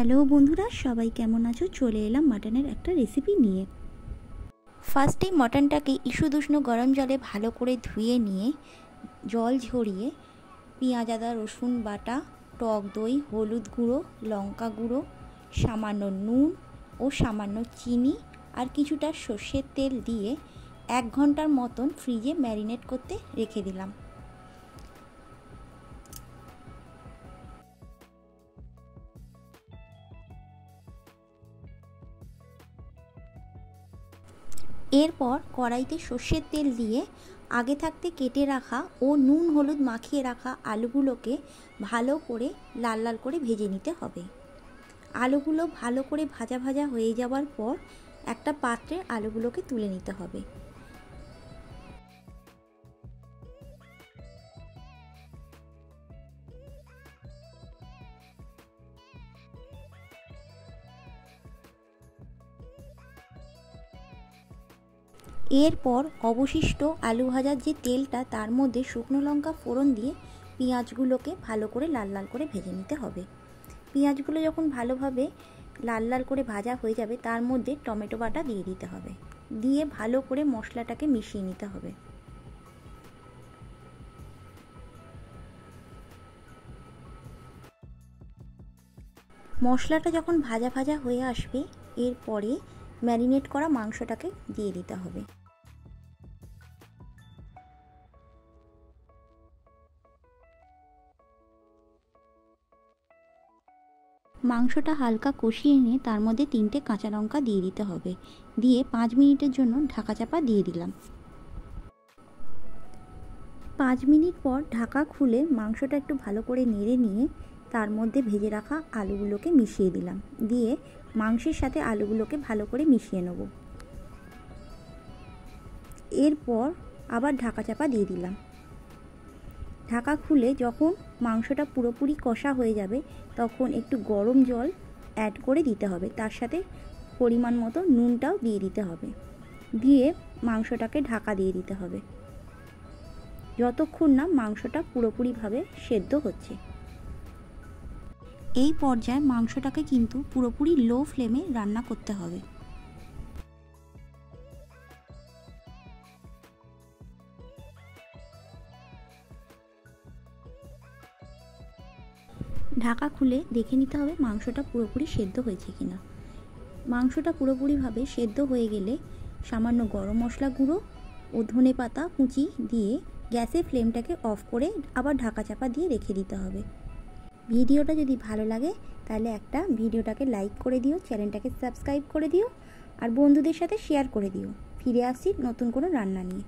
Hello বন্ধুরা, সবাই কেমন আছো? চলে এলাম মাটনের একটা রেসিপি নিয়ে। ফার্স্টেই মটনটাকে ইস্যুদুষ্ণ গরম জলে ভালো করে ধুয়ে নিয়ে জল ঝরিয়ে পেঁয়াজ আদা রসুন বাটা, টক দই, হলুদ গুঁড়ো, লঙ্কা গুঁড়ো, সামান্য নুন ও সামান্য চিনি আর কিছুটা সর্ষের তেল দিয়ে 1 ঘন্টার মতন ফ্রিজে ম্যারিনেট করতে রেখে দিলাম। এরপর কড়াইতে সর্ষের তেল দিয়ে আগে থাকতে কেটে রাখা ও নুন হলুদ মাখিয়ে রাখা আলুগুলোকে ভালো করে লাল লাল করে ভেজে নিতে হবে। আলুগুলো ভালো করে ভাজা ভাজা হয়ে যাওয়ার পর একটা পাত্রে আলুগুলোকে তুলে নিতে হবে। এরপর অবশিষ্ট আলু ভাজার যে তেলটা, তার মধ্যে শুকনো লঙ্কা ফোড়ন দিয়ে পেঁয়াজগুলোকে ভালো করে লাল লাল করে ভেজে নিতে হবে। পেঁয়াজগুলো যখন ভালোভাবে লাল লাল করে ভাজা হয়ে যাবে, তার মধ্যে টমেটো বাটা দিয়ে দিতে হবে। দিয়ে ভালো করে মশলাটাকে মিশিয়ে নিতে হবে। মশলাটা যখন ভাজা ভাজা হয়ে আসবে, এরপরে ম্যারিনেট করা মাংসটাকে দিয়ে দিতে হবে। মাংসটা হালকা কষিয়ে নিয়ে তার মধ্যে 3টে কাঁচা লঙ্কা দিয়ে দিতে হবে। দিয়ে 5 মিনিটের জন্য ঢাকা চাপা দিয়ে দিলাম। 5 মিনিট পর ঢাকা খুলে মাংসটা একটু ভালো করে নেড়ে নিয়ে তার মধ্যে ভেজে রাখা আলুগুলোকে মিশিয়ে দিলাম। দিয়ে মাংসের সাথে আলুগুলোকে ভালো করে মিশিয়ে নেব। এরপর আবার ঢাকা চাপা দিয়ে দিলাম। ঢাকা খুলে যখন মাংসটা পুরোপুরি কষা হয়ে যাবে, তখন একটু গরম জল অ্যাড করে দিতে হবে। তার সাথে পরিমাণ মতো নুনটাও দিয়ে দিতে হবে। দিয়ে মাংসটাকে ঢাকা দিয়ে দিতে হবে যতক্ষণ না মাংসটা পুরোপুরিভাবে সেদ্ধ হচ্ছে। এই পর্যায়ে মাংসটাকে কিন্তু পুরোপুরি লো ফ্লেমে রান্না করতে হবে। ঢাকা খুলে দেখে নিতে হবে মাংসটা পুরোপুরি সেদ্ধ হয়েছে কিনা। মাংসটা পুরোপুরিভাবে সেদ্ধ হয়ে গেলে সামান্য গরম মশলা গুঁড়ো ও ধনে পাতা কুচি দিয়ে গ্যাসের ফ্লেমটাকে অফ করে আবার ঢাকা চাপা দিয়ে রেখে দিতে হবে। ভিডিওটা যদি ভালো লাগে তাহলে একটা ভিডিওটাকে লাইক করে দিও, চ্যানেলটাকে সাবস্ক্রাইব করে দিও আর বন্ধুদের সাথে শেয়ার করে দিও। ফিরে আসছি নতুন কোনো রান্না নিয়ে।